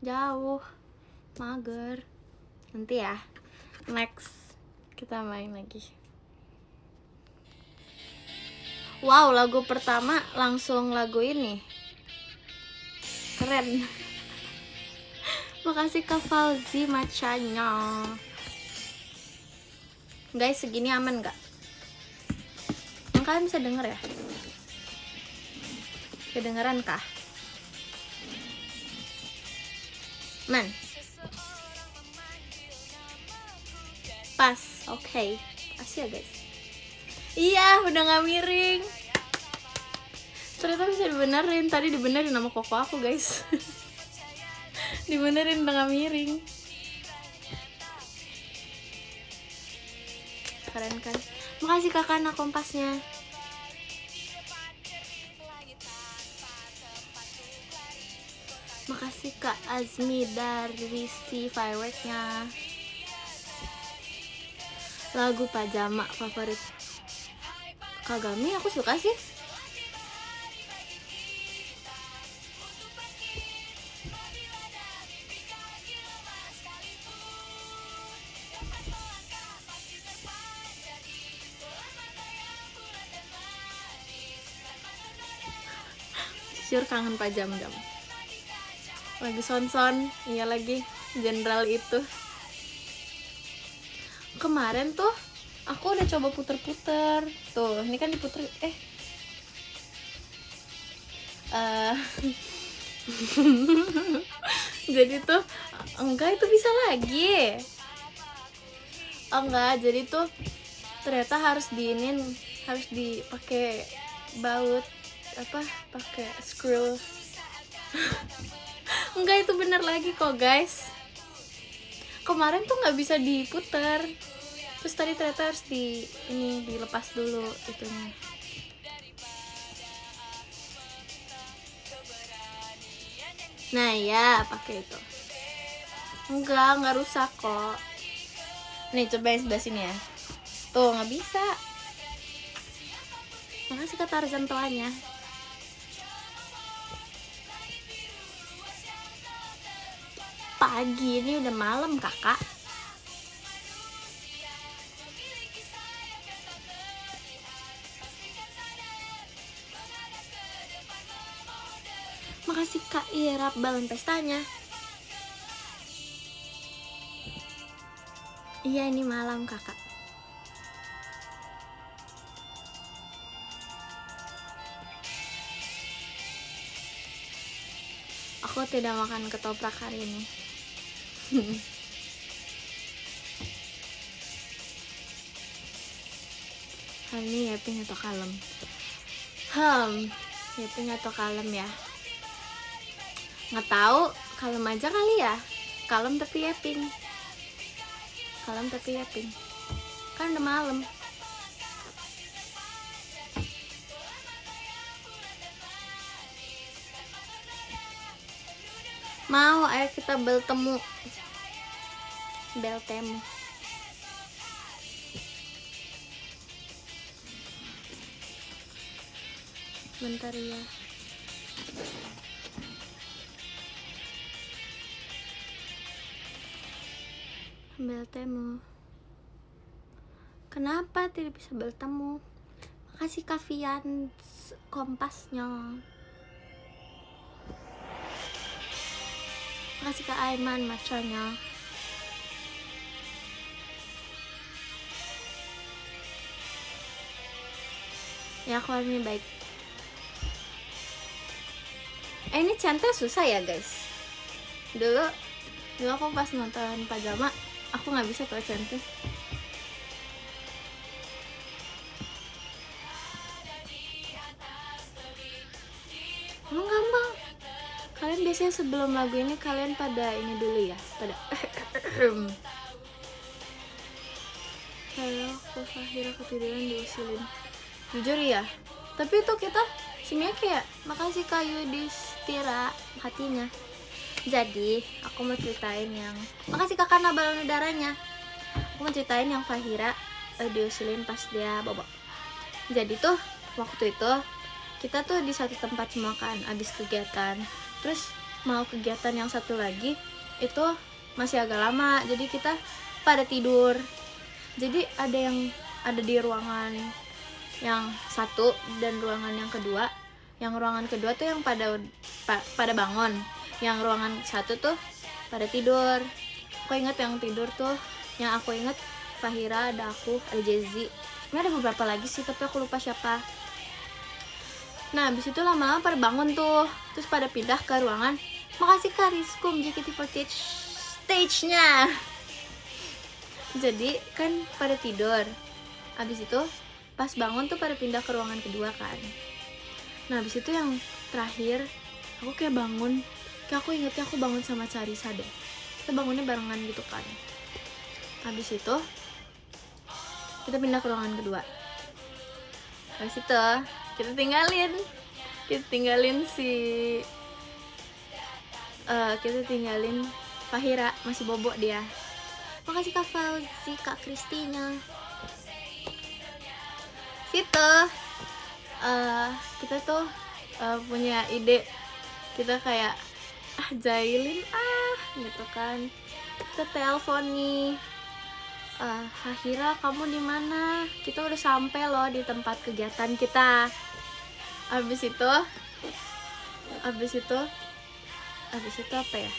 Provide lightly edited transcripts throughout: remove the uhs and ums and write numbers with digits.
Jauh, mager. Nanti ya, next kita main lagi. Wow, lagu pertama langsung lagu ini. Keren. Makasih Kak Fauzi macanya. Guys, segini aman gak? Kalian bisa denger ya? Kedengeran kah? Man. Pas, oke. Kasih ya guys. Iya, udah gak miring. Ternyata bisa dibenerin. Tadi dibenerin sama koko aku guys. Dibenerin udah gak miring. Keren kan? Makasih kakak kompasnya. Makasih Kak Azmi dari si fireworknya. Lagu pajama favorit Kagami aku suka sih. Sure kangen pajam-jam. Lagi son-son, iya lagi jenderal itu. Kemarin tuh aku udah coba puter-puter. Tuh, ini kan diputer jadi tuh enggak, itu bisa lagi. Enggak, jadi tuh ternyata harus harus dipakai baut pakai screw. Enggak, itu bener lagi kok guys. Kemarin tuh nggak bisa diputer, terus tadi ternyata harus dilepas dulu itunya. Nah ya, pakai itu. Enggak rusak kok. Nih coba yang sebelah sini ya. Tuh nggak bisa. Makasih Kak Tarzan toanya. Pagi, ini udah malam kakak. Makasih Kak Irap balon pestanya. Iya, ini malam kakak. Aku tidak makan ketoprak hari ini. Hari ini yapping atau kalem? Yapping atau kalem ya? Nggak tahu, kalem aja kali ya. Kalem tapi yapping. Kalem tapi yapping. Kan udah malam. Mau, ayo kita bertemu. Beltemu. Bentar ya. Beltemu. Kenapa tidak bisa bertemu? Makasih Kavian kompasnya. Makasih Kak Aiman macanya. Ya, aku ini baik. Ini centnya susah ya guys. Dulu aku pas nonton pajama, aku nggak bisa tuh centnya. Emang gampang. Kalian biasanya sebelum lagu ini kalian pada ini dulu ya, pada kalau Fahira ketiduran diusilin. Jujur ya, tapi itu kita sini kayak makasih Kak Yudhistira hatinya. Jadi aku mau ceritain yang makasih Kakak balon udaranya. Aku mau ceritain yang Fahira diusilin pas dia bobok. Jadi tuh waktu itu kita tuh di satu tempat semua kan abis kegiatan. Terus mau kegiatan yang satu lagi itu masih agak lama, jadi kita pada tidur. Jadi ada di ruangan yang satu dan ruangan yang kedua. Yang ruangan kedua tuh yang pada bangun, yang ruangan satu tuh pada tidur. Aku inget yang tidur tuh, yang aku inget Fahira, ada aku, ada Jezi. Sebenarnya ada beberapa lagi sih, tapi aku lupa siapa. Nah, habis itu lama-lama pada bangun tuh, terus pada pindah ke ruangan Makasih Kak Rizkum JKT48 stage-nya. Jadi kan pada tidur. Habis itu pas bangun tuh pada pindah ke ruangan kedua kan. Nah, habis itu yang terakhir aku kayak bangun, kayak aku ingetnya aku bangun sama Carisa deh. Kita bangunnya barengan gitu kan. Habis itu kita pindah ke ruangan kedua. Habis itu kita tinggalin Fahira, masih bobo dia. Makasih Kak Fauzi, Kak Kristinya. Situ kita tuh punya ide, kita kayak jailin gitu kan. Kita telepon nih, Fahira kamu di mana? Kita udah sampai loh di tempat kegiatan kita. Abis itu apa ya?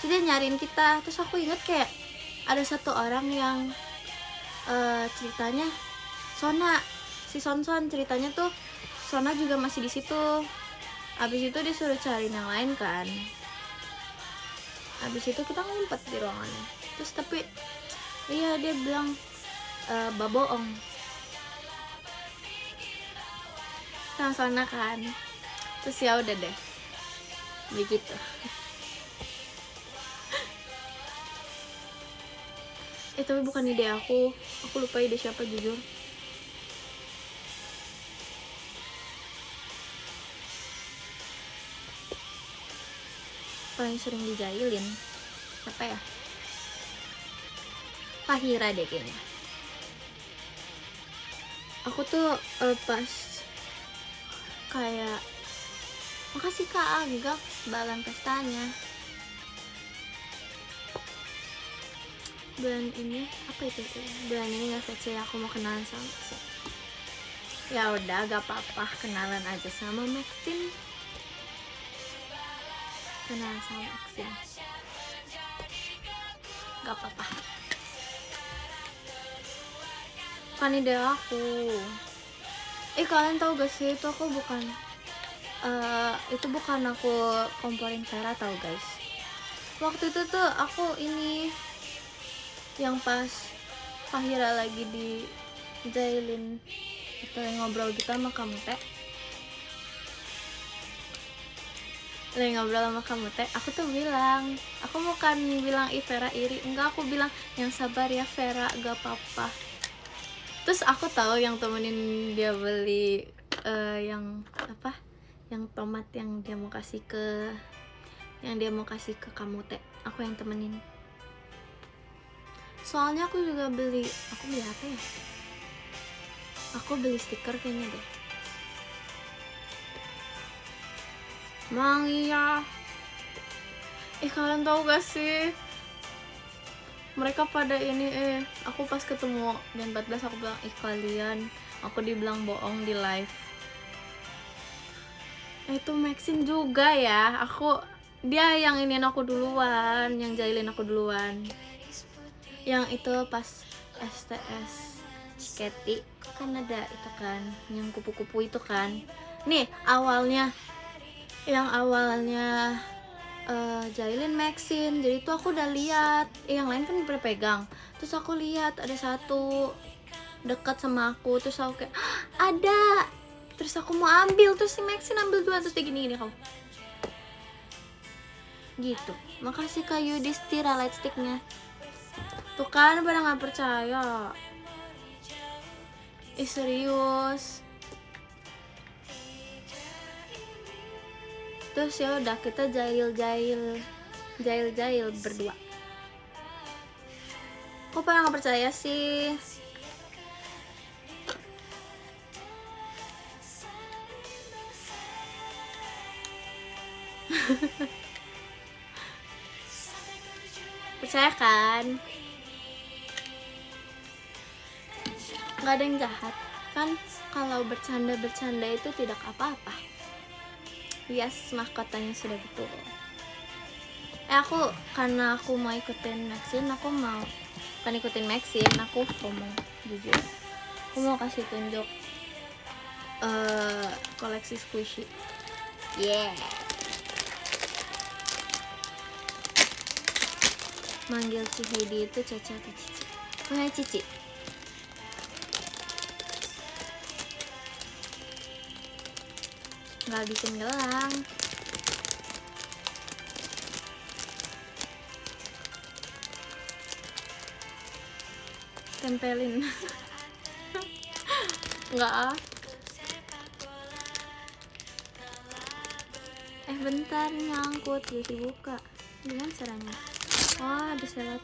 Sudah nyariin kita. Terus aku inget kayak ada satu orang yang ceritanya si Son ceritanya tuh Sona juga masih di situ. Abis itu disuruh cariin yang lain kan. Abis itu kita ngumpet di ruangannya. Terus tapi iya dia bilang baboong sama Sona kan. Terus ya udah deh begitu. Tapi bukan ide aku lupa ide siapa jujur. Paling sering dijailin apa ya? Fahira deh kayaknya. Aku tuh pas kayak makasih Kak Agak balan pestanya. Bulan ini apa itu? Bulan ini nggak VC, aku mau kenalan sama Maxine. Ya udah, gak apa-apa, kenalan aja sama Maxine. Kenalan sama Maxine. Gak apa-apa. Bukan ide aku. Kalian tahu gak sih, itu aku bukan aku komporin Vera, tahu guys. Waktu itu tuh aku ini yang pas Fahira lagi di jailin atau yang ngobrol gitu sama kamu teh, aku tuh bilang, aku bukan bilang Vera iri, enggak, aku bilang yang sabar ya Vera, gak apa-apa. Terus aku tahu yang temenin dia beli yang apa, yang tomat yang dia mau kasih ke kamu teh, aku yang temenin. Soalnya aku beli apa ya? Aku beli stiker kayaknya deh. Mang iya. Kalian tahu gak sih? Mereka pada ini aku pas ketemu Gen 14 aku bilang kalian, aku dibilang bohong di live. Itu Maxine juga ya. Dia yang iniin aku duluan, yang jailin aku duluan. Yang itu pas STS Ciketi kan ada itu kan, yang kupu-kupu itu kan. Nih yang awalnya jailin Maxine, jadi itu aku udah lihat. Yang lain kan udah pegang. Terus aku lihat ada satu dekat sama aku, terus aku kayak ada. Terus aku mau ambil, terus si Maxine ambil dua, terus dia gini kamu. Gitu. Makasih Kak Yudhistira light sticknya. Tuh kan pada nggak percaya. Serius. Terus ya udah kita jail berdua. Kok pada nggak percaya sih? Percaya kan? Nggak ada yang jahat kan, kalau bercanda itu tidak apa-apa. Yes, mahkotanya sudah betul. Karena aku mau ikutin Maxine, aku FOMO jujur. Aku mau kasih tunjuk koleksi squishy. Yeah. Manggil si Heidi itu Caca atau Cici? Hai Cici. Nggak bikin gelang. Tempelin. Nggak ah. Bentar, nyangkut, bisa buka. Gimana caranya? Oh, ada selat.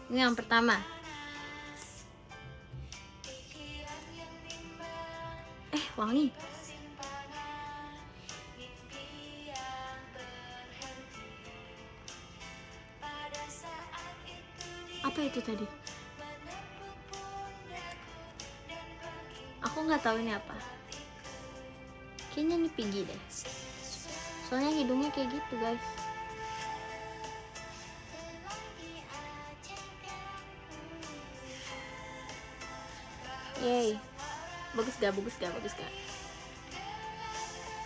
Ini yang pertama. Wangi. Apa itu tadi? Aku nggak tahu ini apa. Kayaknya ini Piggy deh. Soalnya hidungnya kayak gitu guys. Yay. Bagus gak?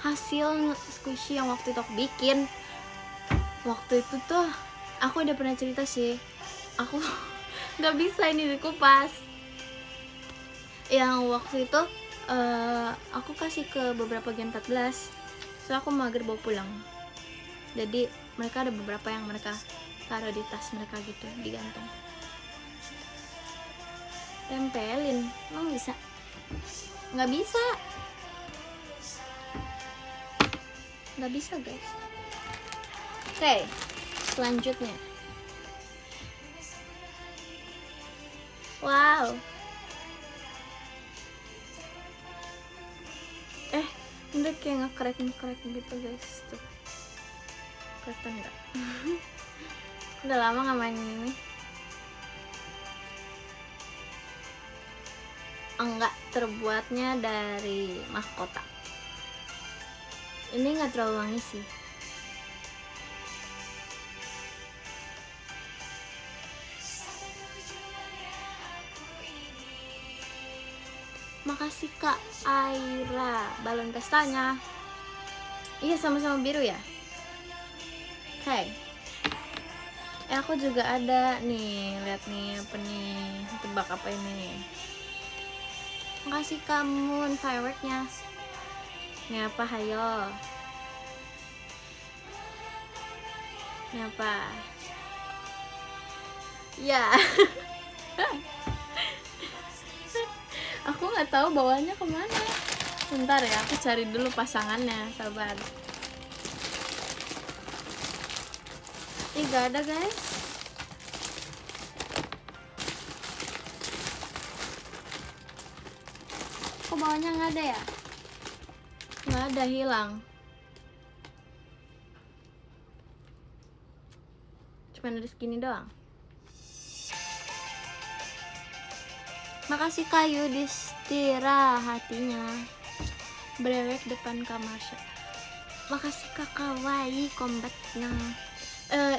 Hasil squishy yang waktu itu aku bikin. Waktu itu tuh aku udah pernah cerita sih. Aku nggak bisa ini dikupas. Yang waktu itu aku kasih ke beberapa Gen 14. So aku mager bawa pulang. Jadi mereka ada beberapa yang mereka taruh di tas mereka gitu, digantung. Tempelin, emang bisa? Nggak bisa guys. Oke, selanjutnya. Wow. Ini kayak nge-crack gitu guys. Tuh, kelihatan nggak? Udah lama nggak main ini. Enggak, terbuatnya dari mahkota. Ini nggak terlalu wangi sih. Makasih Kak Aira, balon pestanya. Iya, sama-sama biru ya. Oke. Aku juga ada nih, lihat nih apa nih, tebak apa ini. Makasih kamu fireworknya. Ini apa, hayo? Ini apa? Ya. Aku nggak tahu bawahnya kemana. Bentar ya, aku cari dulu pasangannya, sabar. Ih, gak ada guys. Kok bawahnya nggak ada ya? Nggak ada, hilang. Cuma ada segini doang. Makasih kayu distira hatinya. Brewek depan kamar. Makasih Kak Kawaii combatnya.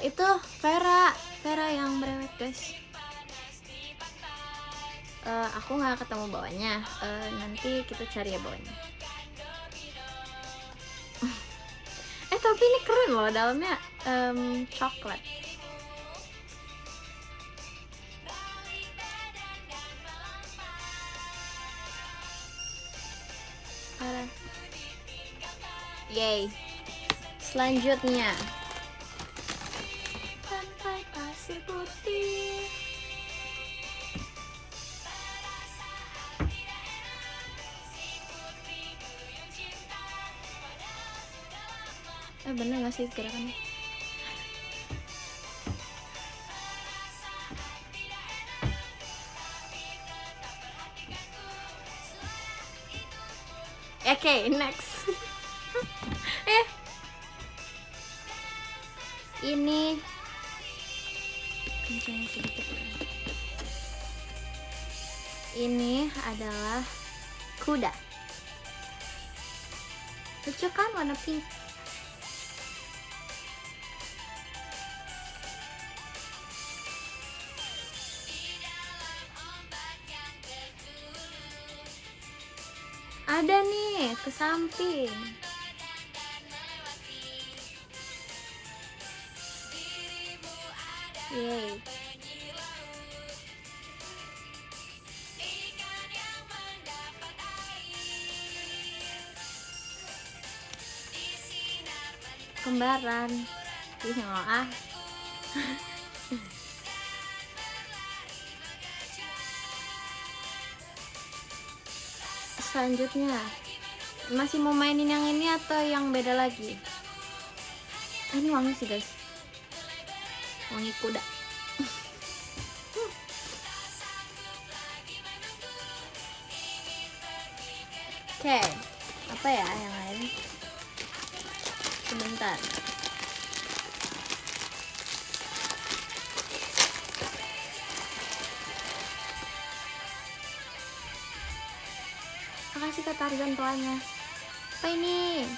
Itu Vera yang brewek guys. Aku nggak ketemu bawahnya. Nanti kita cari ya bawahnya. Tapi ini keren loh, dalamnya coklat. Yay. Selanjutnya pantai pasir putih. Bener gak sih gerakannya? Oke, next. Ini kencangnya sedikit. Ini adalah kuda. Lucu kan, warna pink. Ada nih ke samping. Yeay. Kembaran. Ih, ah. Selanjutnya, masih mau mainin yang ini atau yang beda lagi? Ini wangi sih guys, wangi kuda. Oke, apa ya yang lain? Sebentar. Makasih kata Tarzan tuanya. Apa ini?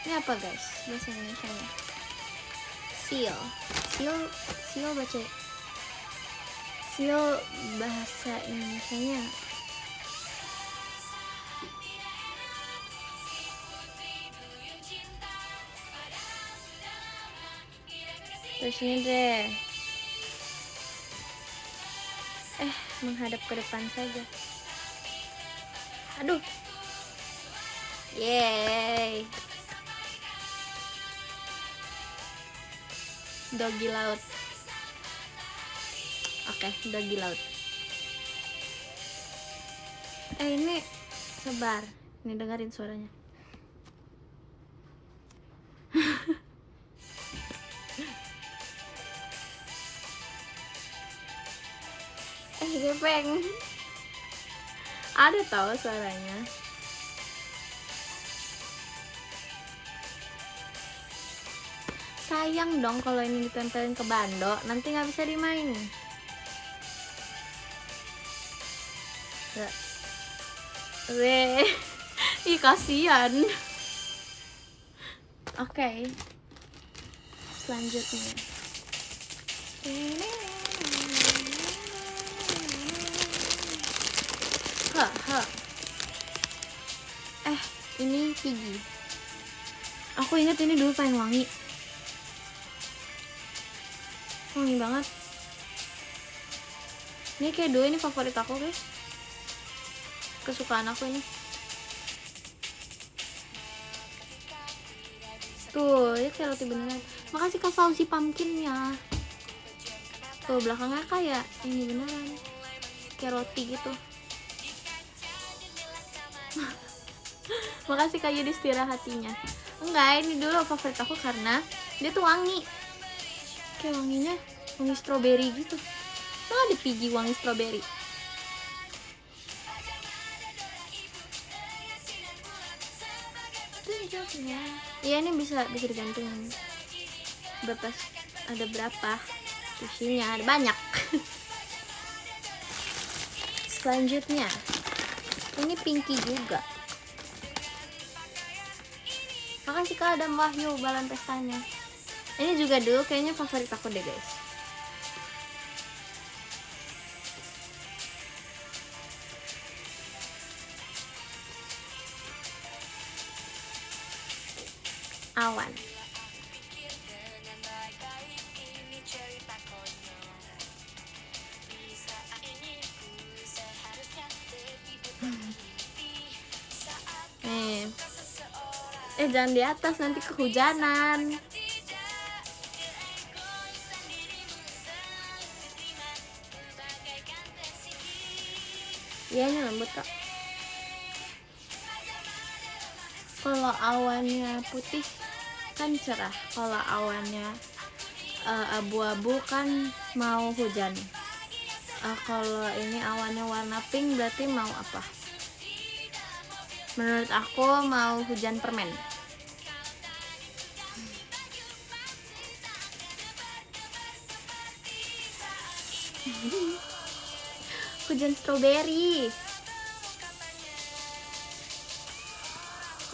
Ini apa guys? Bahasa Indonesianya. Seal. Seal baca. Seal bahasa Indonesianya. Terus ini deh. Menghadap ke depan saja. Aduh. Yeay. Doggy laut. Oke, doggy laut. Ini sebar. Ini dengerin suaranya. Gepeng. Ada tahu suaranya. Sayang dong kalau ini ditempelin ke bando, nanti nggak bisa dimainin. Ih, kasihan. Oke. Selanjutnya. Ini Piggy. Aku ingat ini dulu paling wangi. Wangi banget. Ini kayak dua, ini favorit aku guys. Kesukaan aku ini. Tuh, ini kayak roti beneran. Makasih Kak Fauzi pumpkinnya. Tuh, belakangnya kayak ini beneran. Kayak roti gitu. Makasih Kak Yudhistira hatinya. Enggak, ini dulu favorit aku karena dia tuh wangi. Kayak wanginya wangi stroberi gitu. Tuh ada Piggy wangi stroberi. Iya, ini bisa digantungin. Berapa? Ada berapa? Isinya ada banyak. Selanjutnya, ini Pinky juga. Makasih Kak Adam Wahyu balon pestanya. Ini juga dulu kayaknya favorit aku deh guys. Awan. Jangan di atas, nanti kehujanan. Iya, ini lembut kok. Kalau awannya putih kan cerah, kalau awannya abu-abu kan mau hujan. Kalau ini awannya warna pink berarti mau apa? Menurut aku mau hujan permen. Hujan strawberry.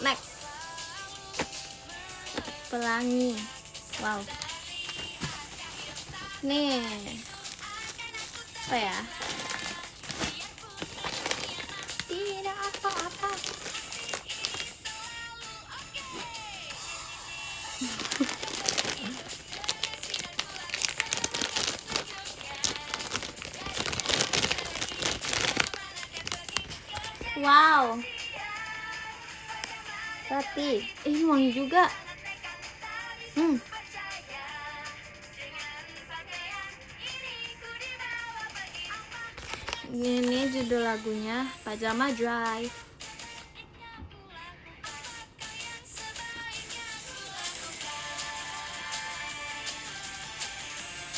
Next, pelangi. Wow. Nih, apa ya? Tidak apa-apa. Wow, roti. Ini wangi juga. Ini judul lagunya Pajama Drive.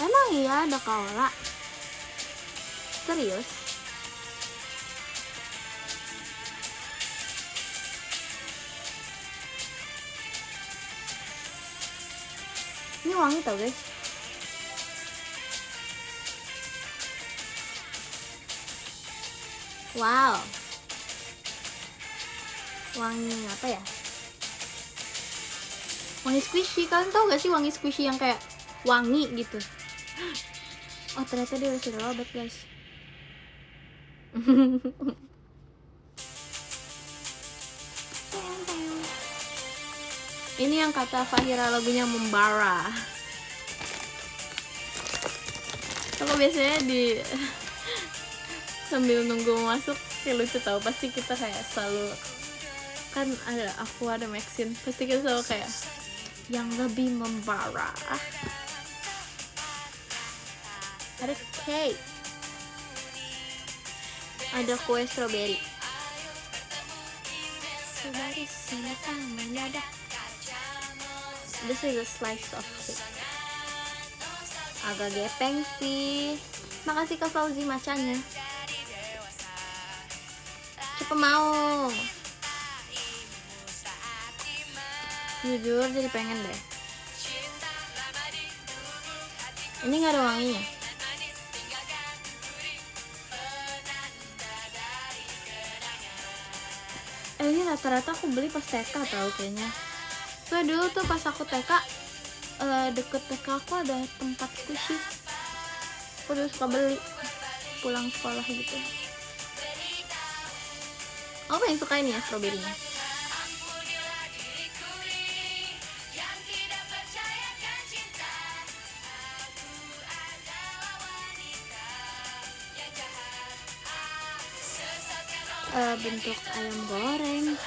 Emang iya ada kaola? Serius? Ini wangi tau guys. Wow. Wangi apa ya? Wangi squishy. Kalian tau gak sih wangi squishy yang kayak wangi gitu? Oh ternyata dia sudah lobet guys. Ini yang kata Fahira lagunya membara. Aku biasanya di sambil nunggu masuk kayak lucu tau, pasti kita kayak selalu kan ada Maxine, pasti kita selalu kayak yang lebih membara. Ada cake, ada kue strawberry. This is a slice of cake. Agak gepeng sih. Makasih Kak Fauzi macanya. Siapa mau? Jujur jadi pengen deh. Ini nggak ada wanginya. Ini rata-rata aku beli pas TK tau kayaknya. So dulu tuh pas aku TK, deket TK aku ada tempat squishy. Aku dulu suka beli pulang sekolah gitu. Aku paling suka ini ya, stroberinya. Bentuk ayam goreng.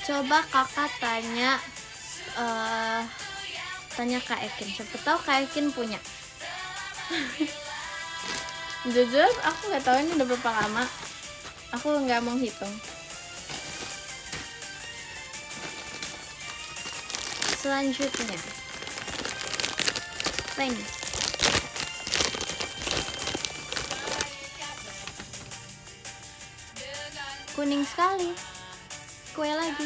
Coba kakak tanya Kak Ekin, siapa tahu Kak Ekin punya. Jujur aku nggak tahu ini udah berapa lama, aku nggak mau hitung. Selanjutnya apa ini? Kuning sekali, kue lagi.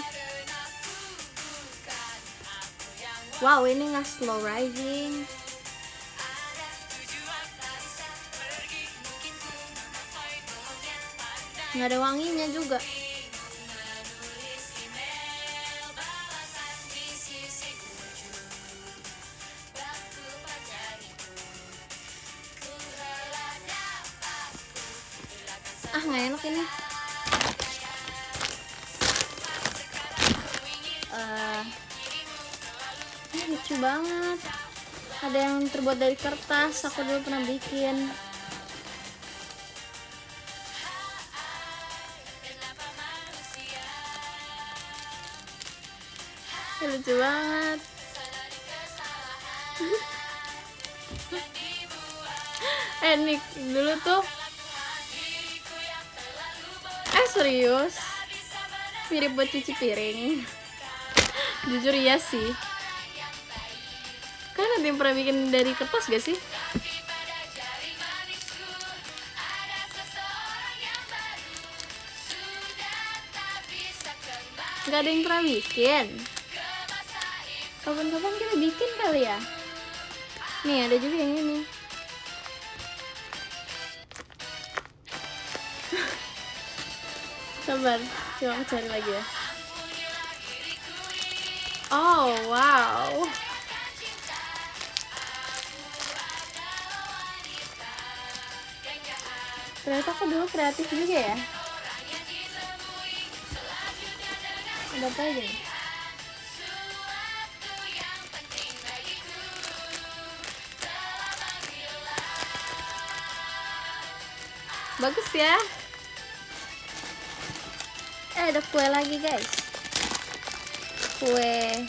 Wow, ini nggak slow rising. Nggak ada wanginya juga. Nggak enak ini. Ini lucu banget. Ada yang terbuat dari kertas. Aku dulu pernah bikin. Ini lucu banget. Nik dulu tuh. Serius? Mirip buat cuci piring. Jujur iya sih. Kan ada yang pernah bikin dari kertas gak sih? Nggak ada yang pernah bikin. Kapan-kapan kita bikin kali ya. Nih ada juga yang ini. Sabar, coba aku cari lagi ya. Oh wow, ternyata aku dulu kreatif juga ya. Ada apa aja nih? Bagus ya. Ada kue lagi guys. Kue.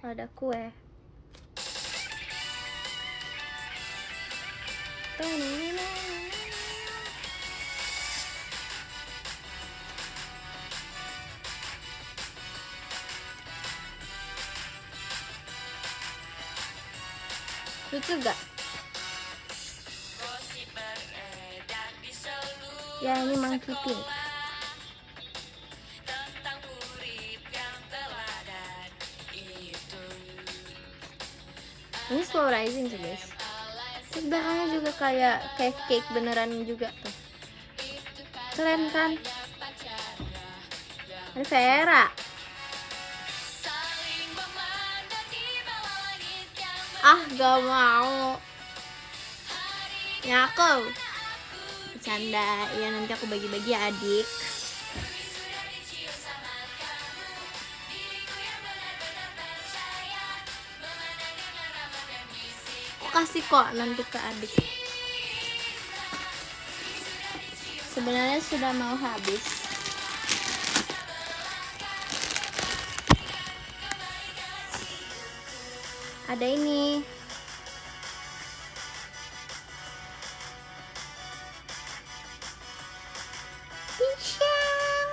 Ada kue. Lucu gak? Ya ini monkey pink. Ini slow rising sih guys. Terus belakangnya juga kayak cake beneran juga tuh. Keren kan? Ada Vera. Ah gak mau. Nyaku. Bercanda. Ya nanti aku bagi-bagi ya adik. Aku kasih kok nanti ke adik. Sebenarnya sudah mau habis. Ada ini. Pisang.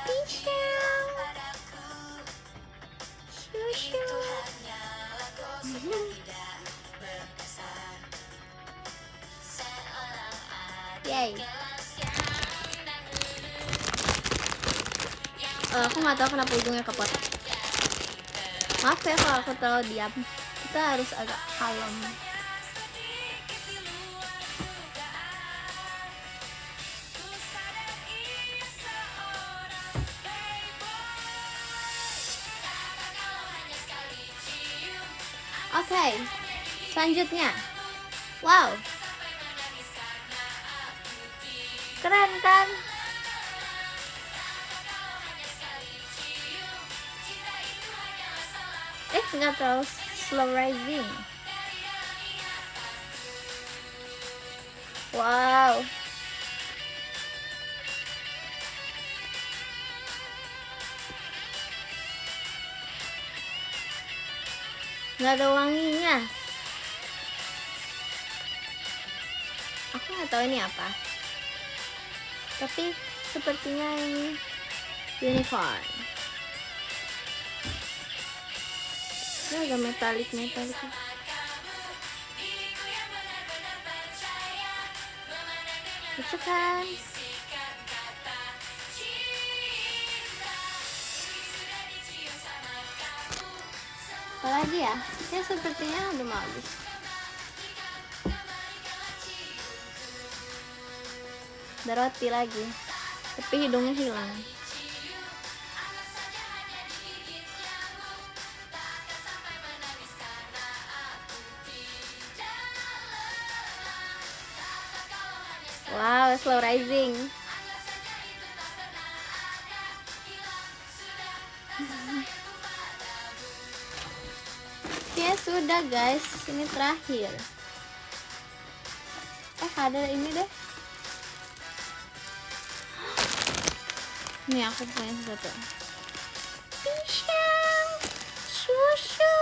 Pisang. Shushu. Yay. Aku nggak tahu kenapa ujungnya kepotong. Maaf ya kalau aku terlalu diam. Kita harus agak kalem. Oke, selanjutnya. Wow, keren kan? Nggak terlalu slow rising. Wow. Nggak ada wanginya. Aku nggak tahu ini apa. Tapi sepertinya ini unicorn. Ini agak metalik. Lucu kan? Apalagi ya? Ya sepertinya udah mau habis. Ada roti lagi, tapi hidungnya hilang. Wow, slow rising. Ya sudah guys, ini terakhir. Ada ini deh. Nih aku punya sesuatu. Pisang, susu.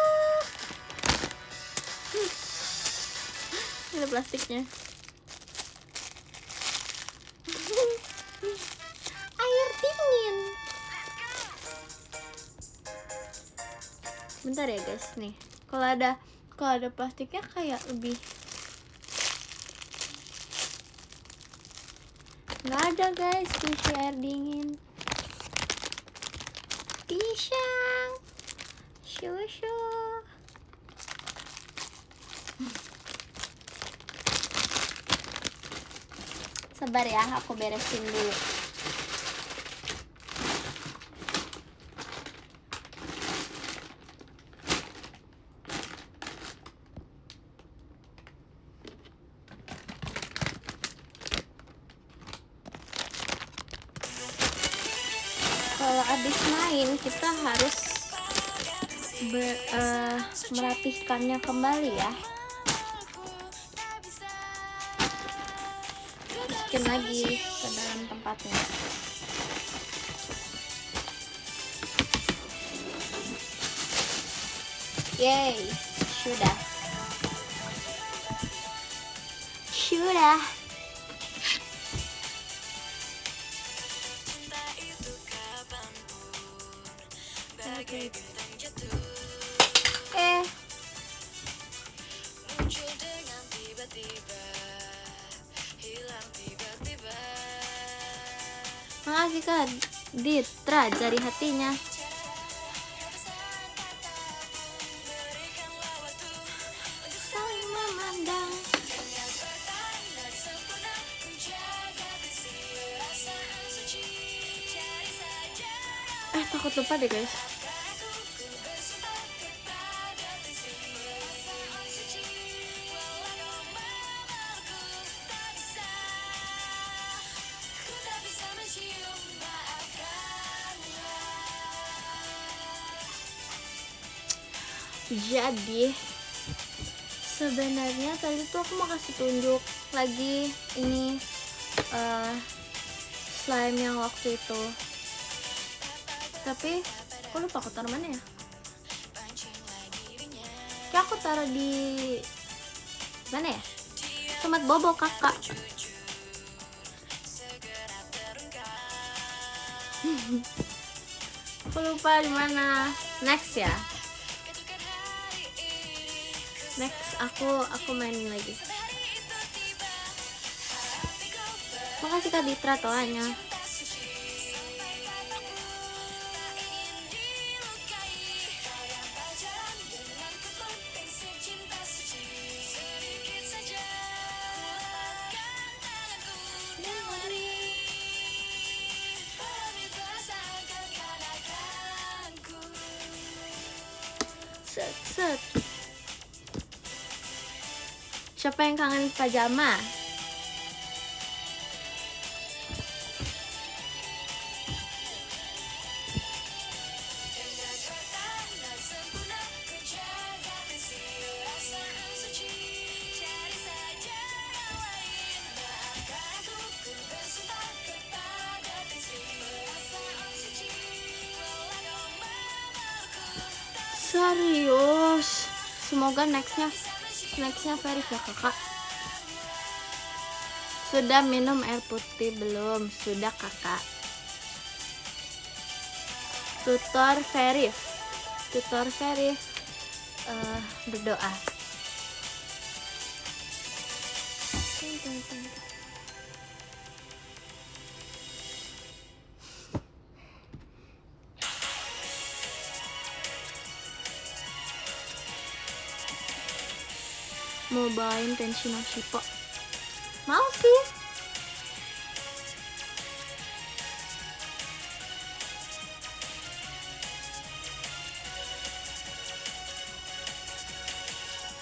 Ini plastiknya. Air dingin. Bentar ya guys, nih. Kalau ada plastiknya kayak lebih. Nggak ada guys, tisu air dingin. Pisang. Susu. Sabar ya, aku beresin dulu. Kalau habis main kita harus merapihkannya kembali ya. Masukin lagi ke dalam tempatnya. Yeay, sudah. Makasih Kak Ditra, jari hatinya. Saling memandang. Takut lupa deh guys. Jadi sebenarnya tadi tuh aku mau kasih tunjuk lagi ini slime yang waktu itu, tapi aku lupa aku taruh mana ya. Kayak aku taruh di mana ya, Somat Bobo kakak. Aku lupa di mana. Next ya. Next aku mainin lagi. Makasih Kak Ditra toanya. Set. Siapa yang kangen pajama? Serius, semoga nextnya Verif ya kakak. Sudah minum air putih belum? Sudah kakak. Tutor Verif berdoa. Mau bawain Tenshi no Shippo? Mau sih.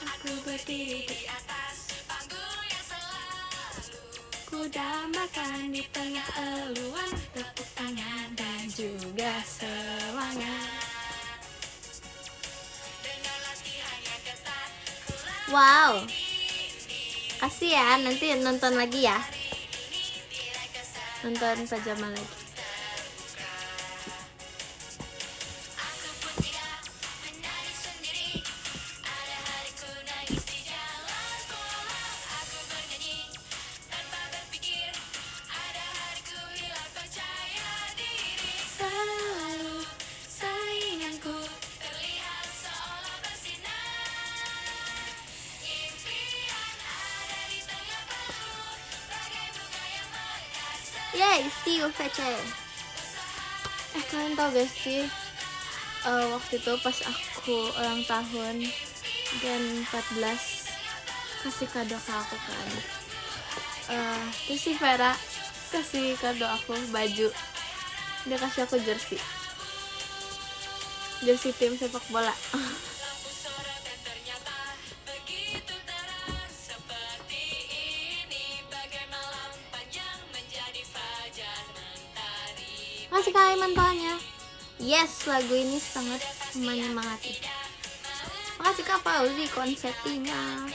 Aku berdiri di atas panggung yang selalu ku dambakan di tengah eluan tepuk tangan dan juga semangat. Wow, kasih ya, nanti nonton lagi ya, nonton pajama lagi. see you VC. Kalian tau gak sih, waktu itu pas aku ulang tahun dan 14 kasih kado ke aku kan, terus si Vera kasih kado aku baju, dia kasih aku jersey tim sepak bola. Makasih Kak Aiman tanya. Yes, lagu ini sangat menyemangati. Makasih Kak Fauzi konsepnya.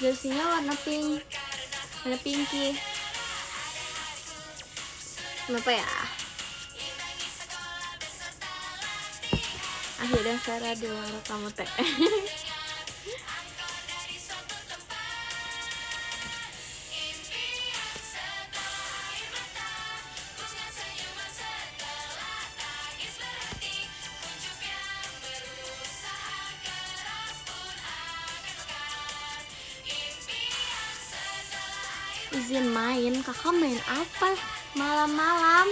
Jersey-nya warna pinky. Kenapa ya? Akhirnya Sarah di warna kamu teh. Izin main, kakak main apa malam-malam?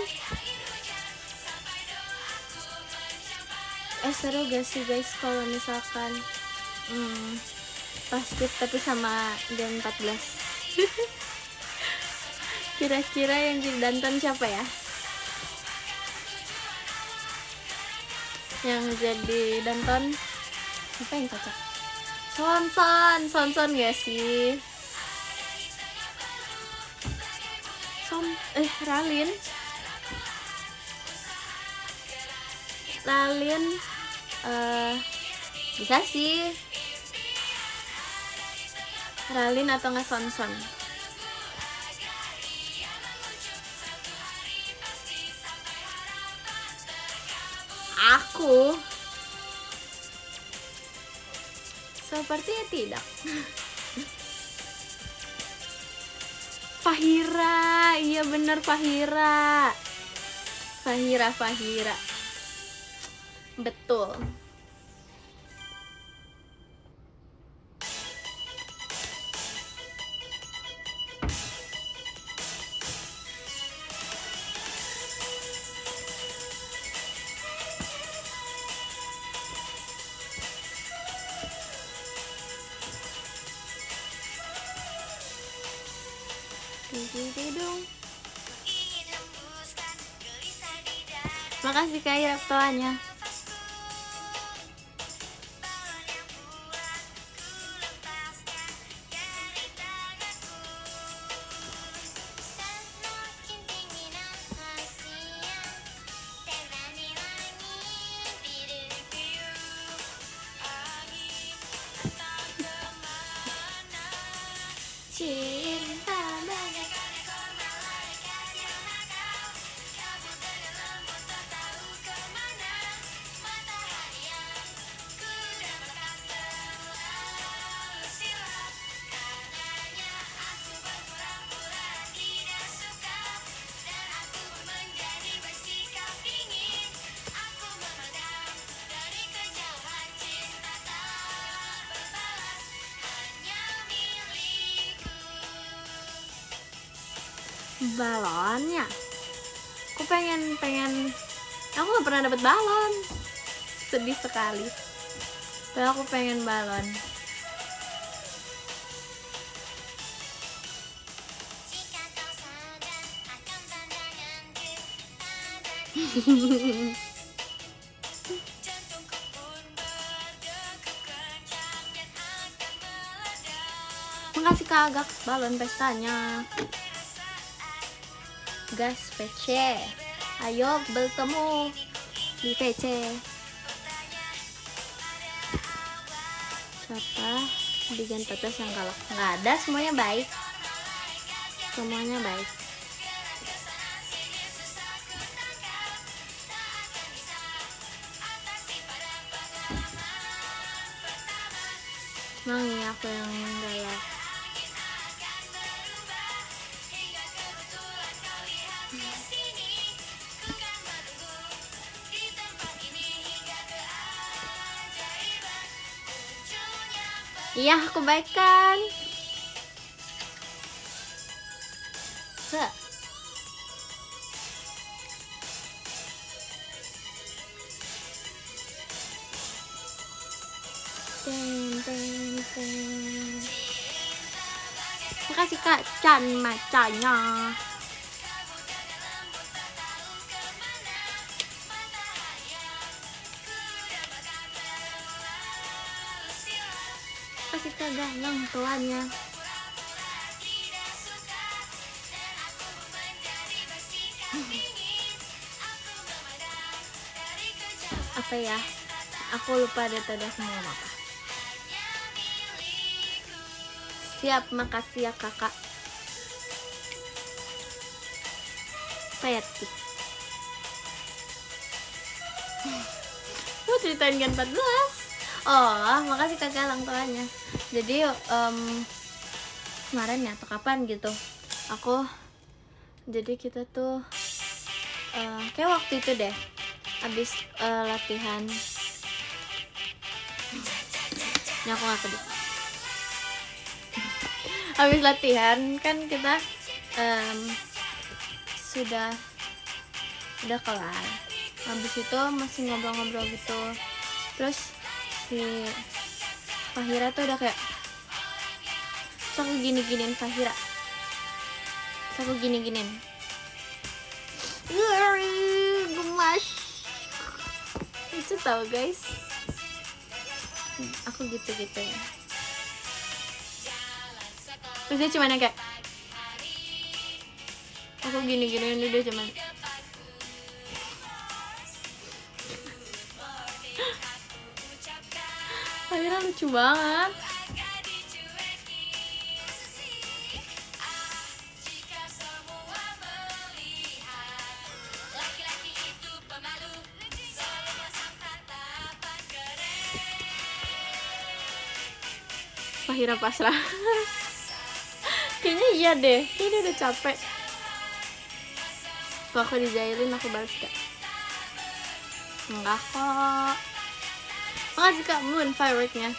Seru gak sih guys kalau misalkan basket tapi sama jam 14. Kira-kira yang jadi danton siapa ya? Yang jadi danton siapa yang cocok? Sonson gak sih? Ralin bisa sih, Ralin atau nggak Sonson. Aku sepertinya tidak. Fahira, iya bener Fahira. Betul. Makasih Kak Raptoanya. Balonnya aku pengen aku gak pernah dapet balon, sedih sekali. Tapi aku pengen balon. Makasih Kak Agak balon pestanya. Gas VC, ayo bertemu di VC. Siapa di Gen 14 yang galak? Nggak ada, semuanya baik. Emang ya aku yang galak. Iya, aku baikkan. Hah. Ten. Makasih Kak Chan macanya. Kasih Kak Galang tuannya. Apa ya? Aku lupa deh tadi aku mau ngomong apa. Siap, makasih ya kakak. Payati. Lu ceritain Gen 14. Oh, makasih Kak Galang tuannya. Jadi kemarin ya atau kapan gitu, jadi kita tuh kayak waktu itu deh abis latihan. Ini aku gak kedip. Habis latihan kan kita sudah kelar. Habis itu masih ngobrol-ngobrol gitu. Terus si Fahira tuh udah kayak, terus aku gini-giniin Fahira. Terus aku gini-giniin. Gemas. Itu tau guys. Aku gitu-gitu ya. Terus dia cuman yang kayak, aku gini-giniin dia cuman. Fahira lucu banget. Fahira pasrah. Kayaknya iya deh, kayaknya dia udah capek. Kalau aku dijailin aku balas gak? Enggak kok. Makasih Kak Moon fireworknya.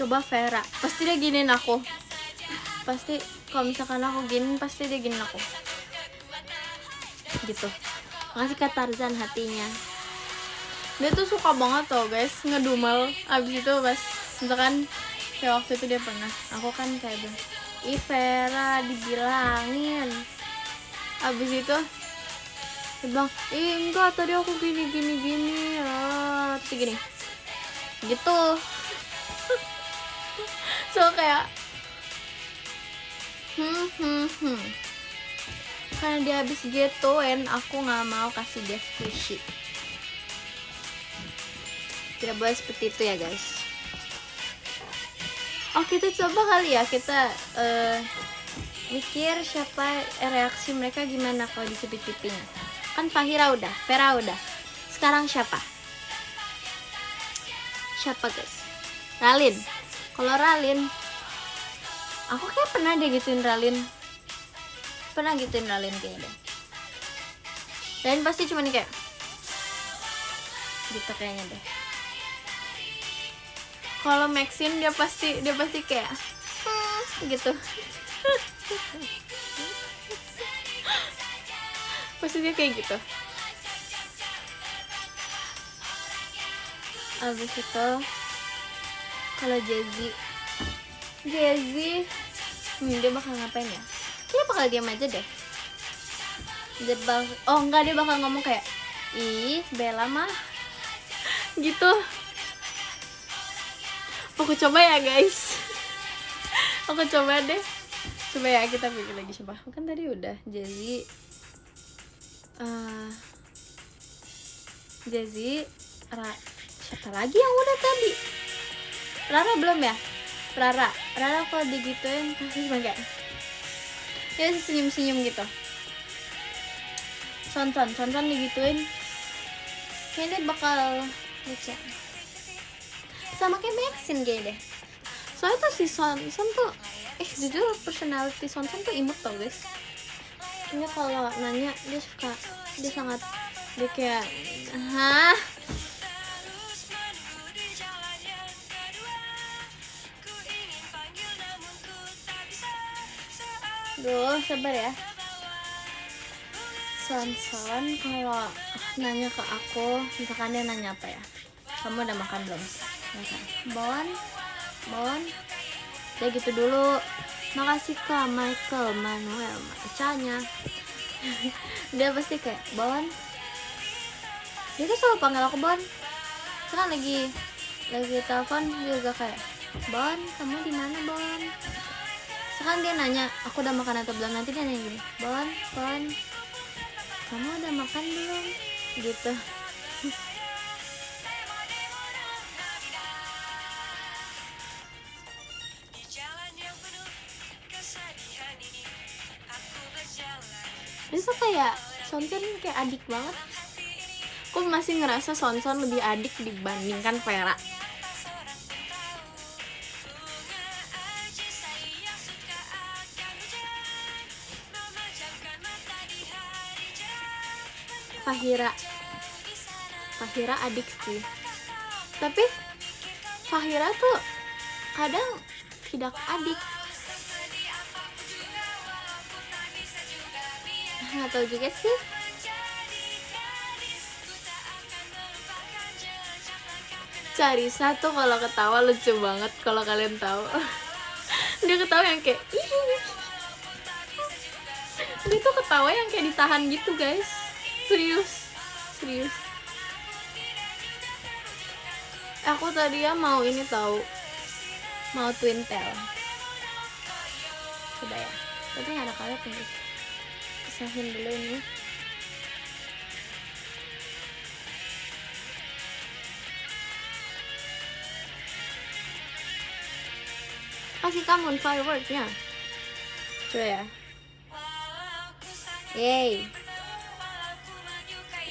Coba Vera, pasti dia giniin aku. Pasti kalau misalkan aku giniin, pasti dia giniin aku. Gitu. Makasih Kak Tarzan hatinya. Dia tuh suka banget tuh guys ngedumel. Abis itu pas misalkan kayak waktu itu dia pernah, aku kan kayak bilang, ih Vera dibilangin. Abis itu dia bilang, ih enggak tadi aku gini. Terus gini gitu. So kayak karena dia habis gituin, aku nggak mau kasih dia squishy. Tidak boleh seperti itu ya guys. Oh kita coba kali ya, kita mikir siapa reaksi mereka gimana kalau dicubit pipinya. Kan Fahira udah, Vera udah, sekarang siapa guys? Ralin. Kalau Ralin, aku kayak pernah deh gituin Ralin. Kayaknya deh. Dan pasti cuman kayak gitu kayaknya deh. Kalau Maxine dia pasti kayak gitu. Pasti dia kayak gitu. Abis itu kalau Jazzy dia bakal ngapain ya? Dia bakal diam aja deh. Dia bakal ngomong kayak, ih Bella mah gitu. Aku coba ya guys. Aku coba deh. Coba ya, kita pikir lagi coba. Kan tadi udah Jazzy siapa lagi yang udah tadi? Rara belum ya? Rara kalau digituin pasti cuma kayak ya senyum gitu. Son digituin kayaknya dia bakal lucu sama kayak Maxine kayaknya deh. Soalnya tuh si Son tuh jujur personality Son tuh imut tau guys. Ini kalau nanya dia sangat dia kayak Duh, sabar ya. Son kalau nanya ke aku, misalkan dia nanya apa ya? Kamu udah makan belum? Ya kan? Bon. Ya gitu dulu. Makasih Kak Michael Manuel macanya. Dia pasti kayak Bon. Dia tuh selalu panggil aku Bon. Sekarang lagi telepon juga kayak Bon, kamu di mana Bon? Sekarang dia nanya aku udah makan atau belum, nanti dia nanya gini, Bon, kamu udah makan belum? Gitu. Itu kayak Son kayak adik banget. Aku masih ngerasa Son lebih adik dibandingkan Vera. Fahira adik sih, tapi Fahira tuh kadang tidak adik. Nggak tahu juga sih. Carissa tuh kalau ketawa lucu banget kalau kalian tahu. Dia ketawa yang kayak dia tuh ketawa yang kayak ditahan gitu guys. Serius. Aku tadi ya mau ini tahu, mau Twintel. Coba ya, tapi nggak ada karet nih. Pisahin dulu ini. Kasih kamu fireworksnya. Coba ya. Yeay.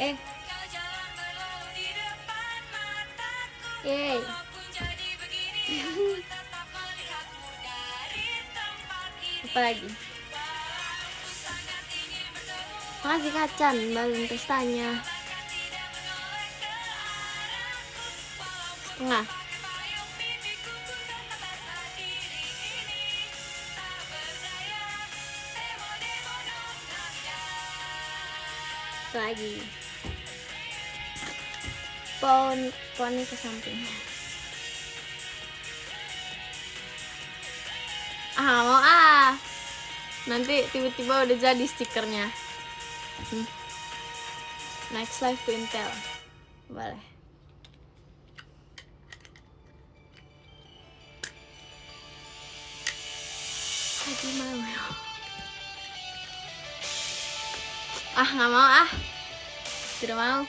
Yeay. Apa lagi? Makasih Kacan, balon pestanya. Setengah. Lagi. Poni ke samping. Mau nanti tiba-tiba udah jadi stikernya. Next live Twintel boleh. Lagi mau ya. Nggak mau tidak mau.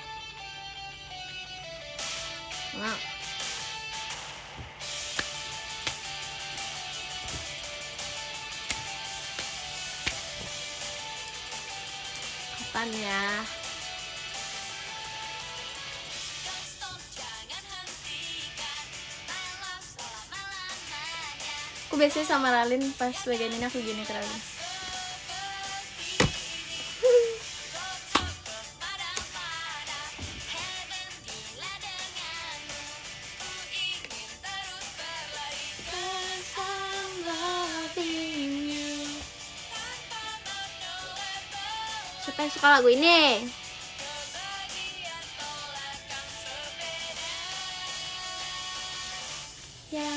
Kapan ya? Aku biasanya sama Ralin pas bagian ini aku gini ke Ralin. Siapa yang suka lagu ini? Ya,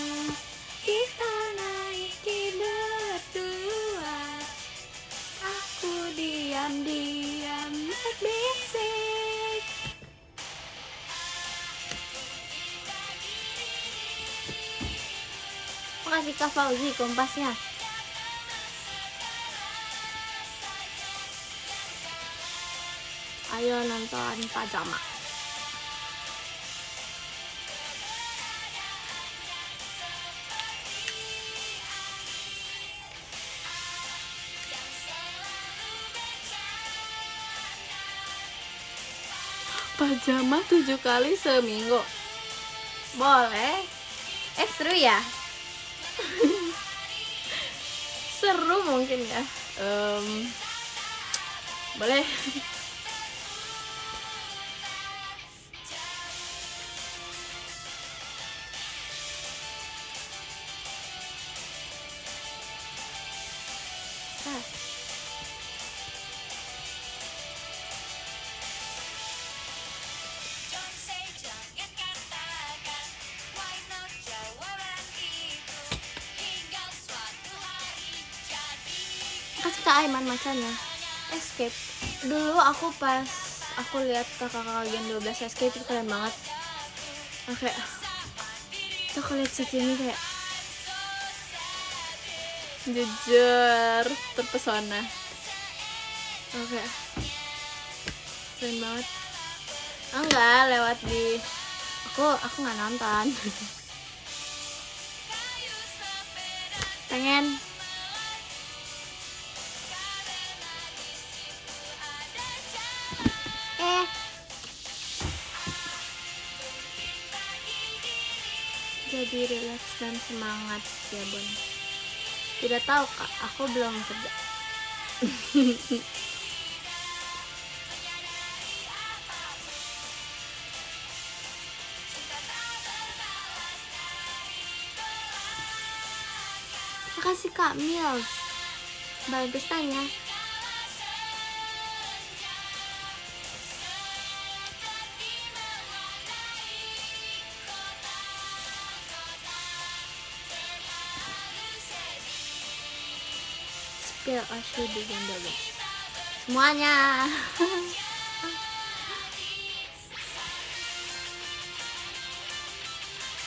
kita naiki berdua. Aku diam-diam berbisik. Makasih Kak Fauzi kompasnya. Ayo nonton pajama. pajama 7 kali seminggu. Boleh. Seru ya? Seru mungkin ya. Boleh. Kasih ke Aiman macanya Escape. Dulu aku pas aku lihat kakak-kakak Gen 12 Escape itu keren banget. Oke, aku lihat si Kimi kayak jujur terpesona. Oke, keren banget. Enggak, lewat di aku nggak nonton. Pengen. Jadi relax dan semangat ya Bun. Tidak tahu Kak, aku belum kerja. Makasih Kak Mills. Bagus tanya. Spill Ashley di Gen 12. Semuanya.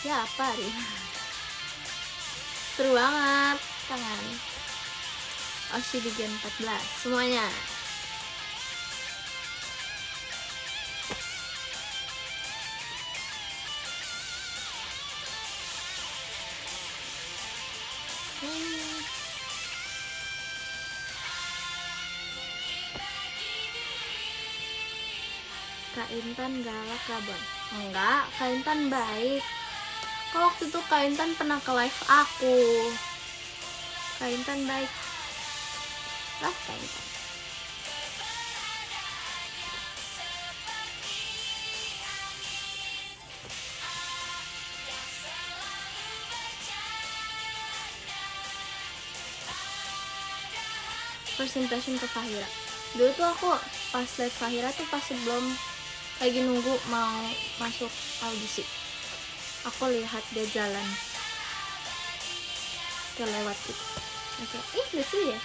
Ya apa nih? Seru banget tangan. Oshi di Gen 14 semuanya. Kak Intan galak lah Bon. Enggak, Kak Intan baik. Kalau waktu itu Kak Intan pernah ke live aku. Kak Intan baik. Lah Kak Intan. First impression ke Fahira. Dulu tuh aku pas live Fahira tuh pas sebelum lagi nunggu mau masuk audisi. Aku lihat dia jalan lewat gitu. Oke, lucu ya.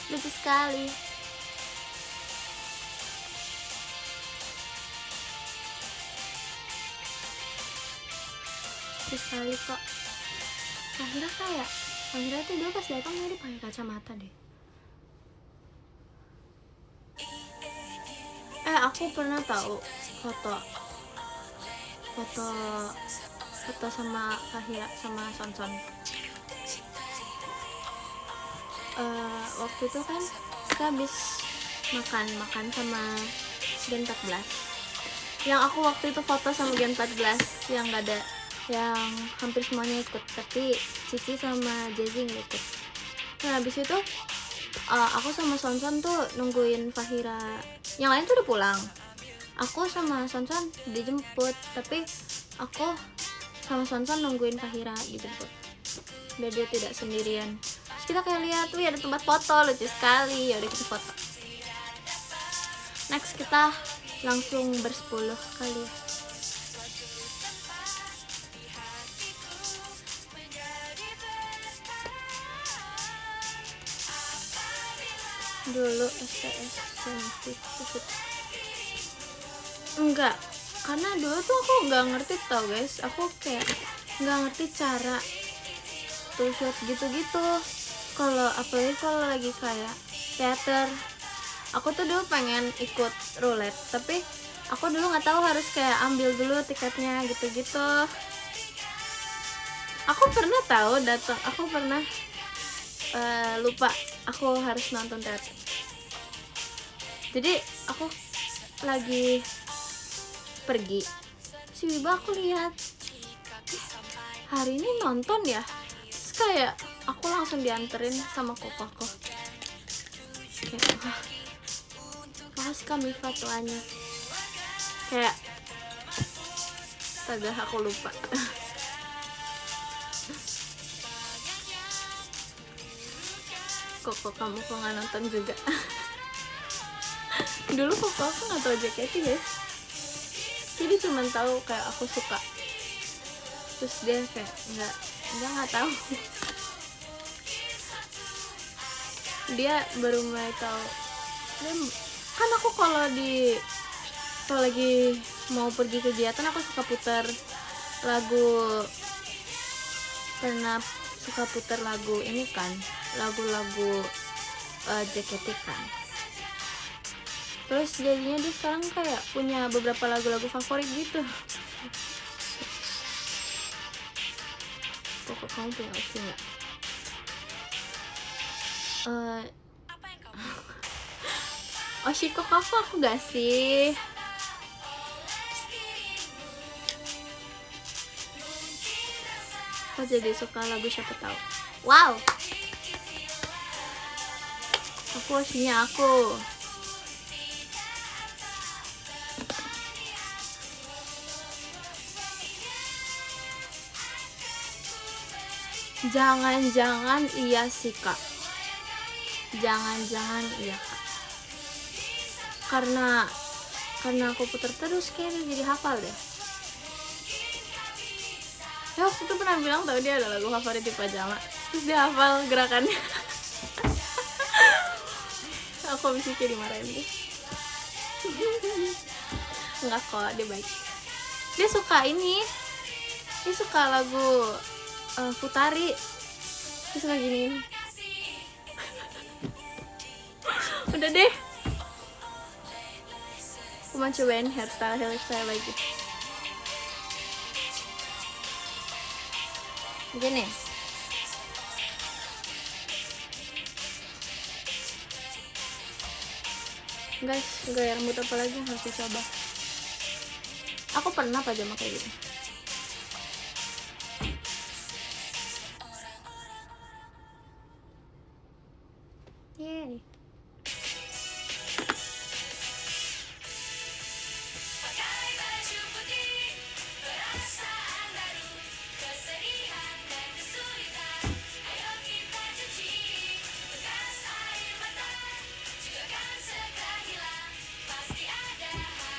Lucu sekali. Lucu sekali kok. Fahira tuh dulu pas datang mirip pakai kacamata deh. Aku pernah tahu foto sama Fahira sama Sonson. Waktu itu kan kita habis makan sama Gen 14. Yang aku waktu itu foto sama Gen 14 yang gak ada, yang hampir semuanya ikut, tapi Cici sama Jazzy gak ikut. Nah habis itu aku sama Sonson tuh nungguin Fahira. Yang lain tuh udah pulang. Aku sama Sonson dijemput, tapi aku sama Sonson nungguin Fahira dijemput biar dia tidak sendirian. Terus kita kayak lihat, wih ada tempat foto lucu sekali. Ya udah kita foto. Next kita langsung bersepuluh kali ya. Dulu STS cantik enggak, karena dulu tuh aku nggak ngerti tau guys. Aku kayak nggak ngerti cara tuh shoot gitu-gitu. Kalau apalagi kalau lagi kayak teater, aku tuh dulu pengen ikut roulette, tapi aku dulu nggak tahu harus kayak ambil dulu tiketnya gitu-gitu. Aku pernah tahu datang, aku pernah lupa aku harus nonton teater. Jadi aku lagi pergi, si Wiba aku lihat hari ini nonton ya. Terus kayak aku langsung dianterin sama kokoku. Kayak makasih Kak Mifa tuanya. Kayak astaga aku lupa. Koko kamu kok nggak nonton juga? Dulu koko aku nggak tahu JKT guys, jadi cuma tahu kayak aku suka, terus dia kayak nggak tahu. Dia baru mulai tahu. Dia, kan aku kalau lagi mau pergi kegiatan aku suka putar lagu, pernah suka putar lagu ini kan, lagu-lagu JKT kan. Terus jadinya dia sekarang kayak punya beberapa lagu-lagu favorit gitu. Kok kamu punya opsi nggak? Oshiko kamu aku gak sih? Kok jadi suka lagu siapa tahu? Wow, aku Oshinya aku. Jangan-jangan iya sih Kak. Jangan-jangan iya Kak. Karena aku putar terus kayaknya jadi hafal deh. Ya waktu itu pernah bilang tau dia ada lagu favorit di pajama, terus dia hafal gerakannya. Aku abis itu dimarahin deh. Enggak kok, dia baik. Dia suka ini, dia suka lagu Futari. Dia suka gini. Udah deh, aku mau cobain hairstyle lagi. Gini. Guys, gaya rambut apa lagi yang harus dicoba? Aku pernah pajama kayak gitu. Yeay.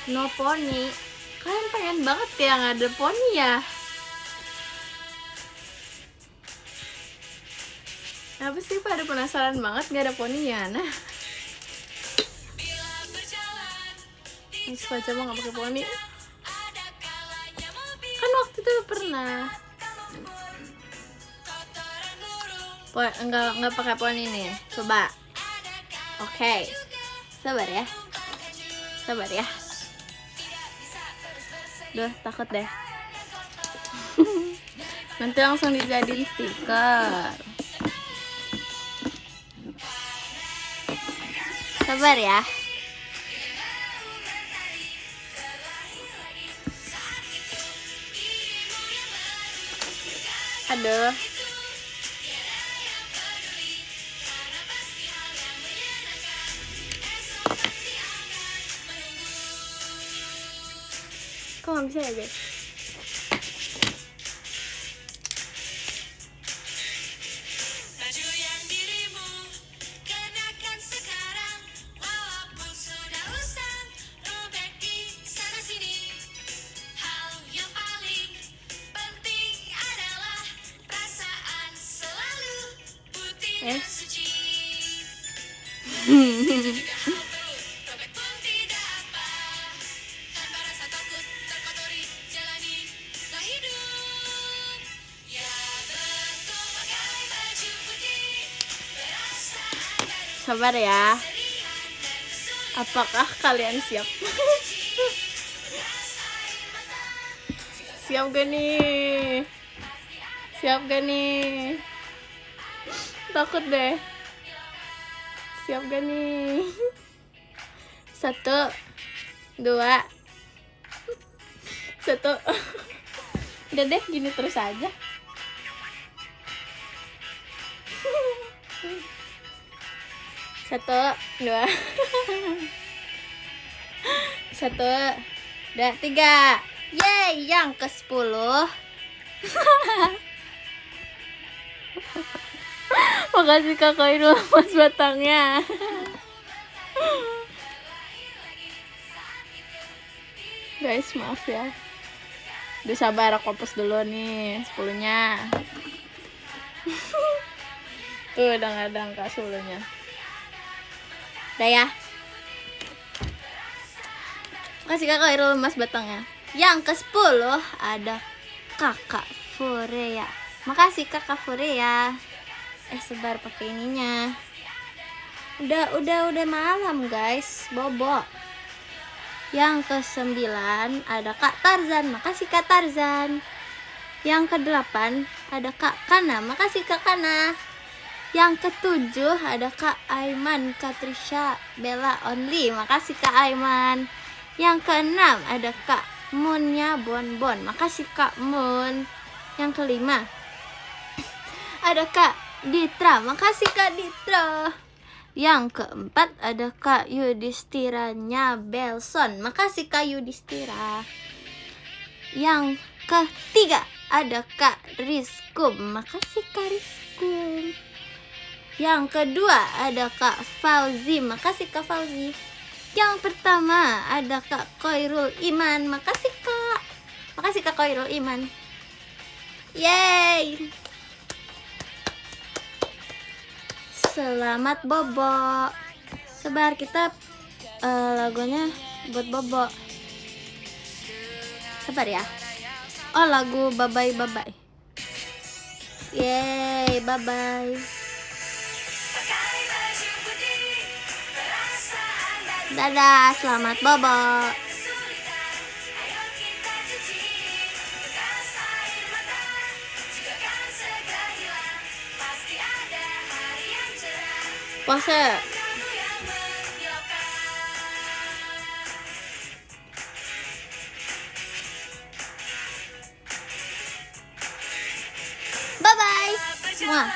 No pony. Kalian pengen banget yang ada pony ya? Apa sih pada penasaran banget gak ada ponynya? Nah, suka coba nggak pakai pony. Kan waktu itu pernah. Enggak pakai pony nih. Coba. Oke. Sabar ya. Duh, takut deh. Nanti langsung dijadiin stiker. Sabar ya. Aduh. Kok nggak bisa ya guys? Sabar ya. Apakah kalian siap? Siap gak nih? Takut deh. Siap gak nih? 1, 2, 1. Udah deh, gini terus aja. Satu, dua, 1, 2, 3. Yeay, yang ke-10. Makasih Kak Koirul mas batangnya. Guys, maaf ya. Udah sabar, aku hapus dulu nih 10-nya. Tuh udah gak ada angka 10-nya. Udah ya. Makasih Kak Koirul mas batangnya. Yang ke-10 ada Kakak Furea. Makasih Kakak Furea. Sebar pakai ininya. Udah malam guys, bobo. Yang ke-9 ada Kak Tarzan. Makasih Kak Tarzan. Yang ke-8 ada Kak Kana. Makasih Kak Kana. Yang ke-7 ada Kak Aiman, Katrisha, Bella Only. Makasih Kak Aiman. Yang ke-6 ada Kak Moonnya Bonbon. Makasih Kak Moon. Yang ke-5 ada Kak Ditra. Makasih Kak Ditra. Yang ke-4 ada Kak Yudhistiranya Belson. Makasih Kak Yudhistira. Yang ke-3 ada Kak Rizkum. Makasih Kak Rizkum. Yang kedua ada Kak Fauzi. Makasih Kak Fauzi. Yang pertama ada Kak Koirul Iman. Makasih Kak. Makasih Kak Koirul Iman. Yeay. Selamat bobo. Sebar kita lagunya buat bobo. Sabar ya. Oh, lagu bye bye. Yeay, bye bye. Dadah, selamat bobo. Pose. Bye bye. Muah.